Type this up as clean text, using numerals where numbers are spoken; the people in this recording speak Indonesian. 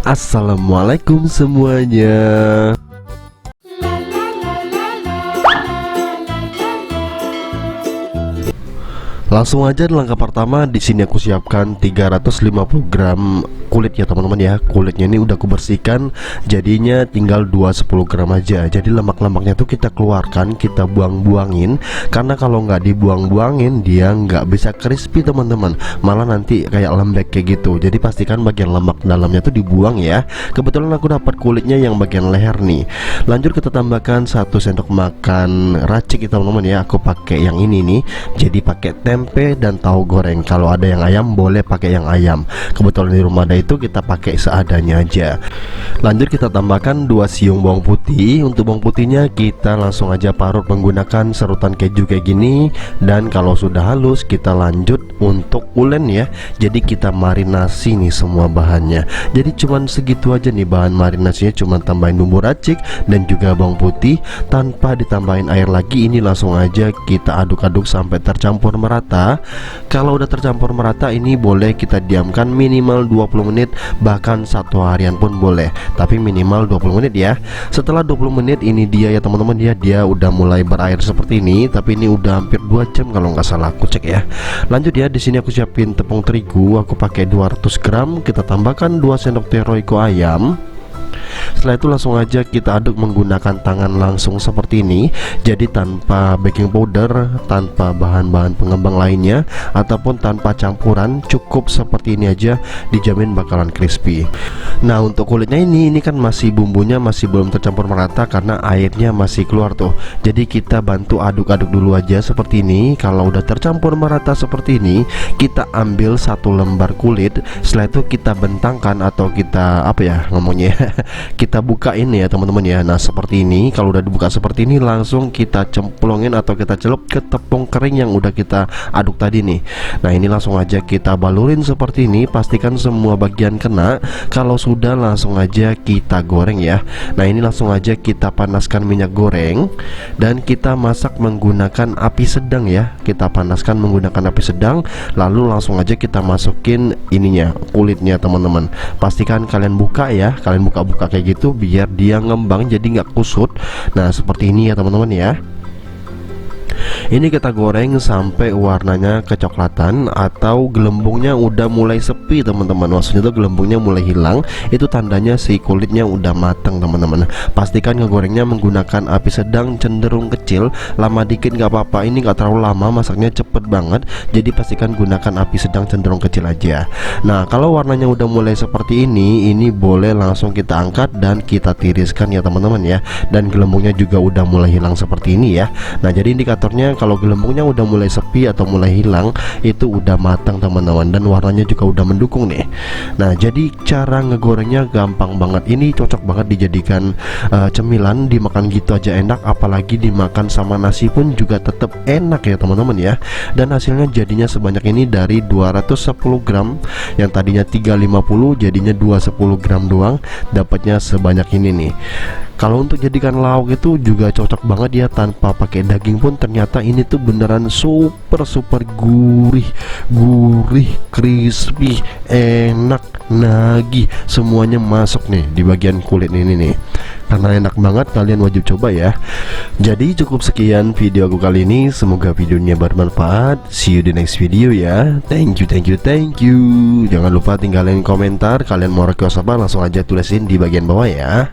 Assalamualaikum semuanya. Langsung aja di langkah pertama, di sini aku siapkan 350 gram kulit ya teman-teman ya. Kulitnya ini udah aku bersihkan, jadinya tinggal 210 gram aja. Jadi lemak-lemaknya tuh kita keluarkan, kita buang-buangin. Karena kalau nggak dibuang-buangin dia nggak bisa crispy teman-teman, malah nanti kayak lembek kayak gitu. Jadi pastikan bagian lemak dalamnya tuh dibuang ya. Kebetulan aku dapat kulitnya yang bagian leher nih. Lanjut kita tambahkan 1 sendok makan racik ya teman-teman ya. Aku pakai yang ini nih, jadi pakai tempe dan tahu goreng. Kalau ada yang ayam boleh pakai yang ayam. Kebetulan di rumah ada itu, kita pakai seadanya aja. Lanjut kita tambahkan 2 siung bawang putih. Untuk bawang putihnya kita langsung aja parut menggunakan serutan keju kayak gini. Dan kalau sudah halus kita lanjut untuk ulen ya. Jadi kita marinasi nih semua bahannya. Jadi cuman segitu aja nih bahan marinasinya, cuman tambahin bumbu racik dan juga bawang putih tanpa ditambahin air lagi. Ini langsung aja kita aduk-aduk sampai tercampur merata. Kalau udah tercampur merata, ini boleh kita diamkan minimal 20 menit, bahkan 1 harian pun boleh, tapi minimal 20 menit ya. Setelah 20 menit ini dia ya teman-teman ya, dia udah mulai berair seperti ini, tapi ini udah hampir 2 jam kalau nggak salah aku cek ya. Lanjut ya, di sini aku siapin tepung terigu, aku pakai 200 gram. Kita tambahkan 2 sendok teh royco ayam. Setelah itu langsung aja kita aduk menggunakan tangan langsung seperti ini. Jadi tanpa baking powder, tanpa bahan-bahan pengembang lainnya, ataupun tanpa campuran, cukup seperti ini aja, dijamin bakalan crispy. Nah untuk kulitnya ini kan masih bumbunya masih belum tercampur merata karena airnya masih keluar tuh. Jadi kita bantu aduk-aduk dulu aja seperti ini. Kalau udah tercampur merata seperti ini, kita ambil 1 lembar kulit. Setelah itu kita bentangkan atau kita apa ya ngomongnya kita buka ini ya teman-teman ya. Nah seperti ini, kalau udah dibuka seperti ini langsung kita cemplungin atau kita celup ke tepung kering yang udah kita aduk tadi nih. Nah ini langsung aja kita balurin seperti ini, pastikan semua bagian kena. Kalau sudah langsung aja kita goreng ya. Nah ini langsung aja kita panaskan minyak goreng dan kita masak menggunakan api sedang ya. Kita panaskan menggunakan api sedang, lalu langsung aja kita masukin ininya, kulitnya teman-teman. Pastikan kalian buka ya, kalian buka-buka kayak gitu biar dia ngembang jadi nggak kusut. Nah seperti ini ya teman-teman ya. Ini kita goreng sampai warnanya kecoklatan atau gelembungnya udah mulai sepi teman-teman. Maksudnya tuh gelembungnya mulai hilang, itu tandanya si kulitnya udah matang teman-teman. Pastikan ngegorengnya menggunakan api sedang cenderung kecil. Lama dikit nggak apa-apa, ini nggak terlalu lama, masaknya cepet banget. Jadi pastikan gunakan api sedang cenderung kecil aja. Nah kalau warnanya udah mulai seperti ini boleh langsung kita angkat dan kita tiriskan ya teman-teman ya. Dan gelembungnya juga udah mulai hilang seperti ini ya. Nah jadi indikatornya kalau gelembungnya udah mulai sepi atau mulai hilang, itu udah matang teman-teman, dan warnanya juga udah mendukung nih. Nah jadi cara ngegorengnya gampang banget. Ini cocok banget dijadikan cemilan, dimakan gitu aja enak, apalagi dimakan sama nasi pun juga tetap enak ya teman-teman ya. Dan hasilnya jadinya sebanyak ini, dari 210 gram yang tadinya 350 jadinya 210 gram doang, dapatnya sebanyak ini nih. Kalau untuk jadikan lauk itu juga cocok banget ya, tanpa pakai daging pun ternyata ini tuh beneran super gurih, crispy, enak, nagih, semuanya masuk nih di bagian kulit ini nih. Karena enak banget, kalian wajib coba ya. Jadi cukup sekian video aku kali ini, semoga videonya bermanfaat. See you di next video ya. Thank you. Jangan lupa tinggalin komentar, kalian mau request apa langsung aja tulisin di bagian bawah ya.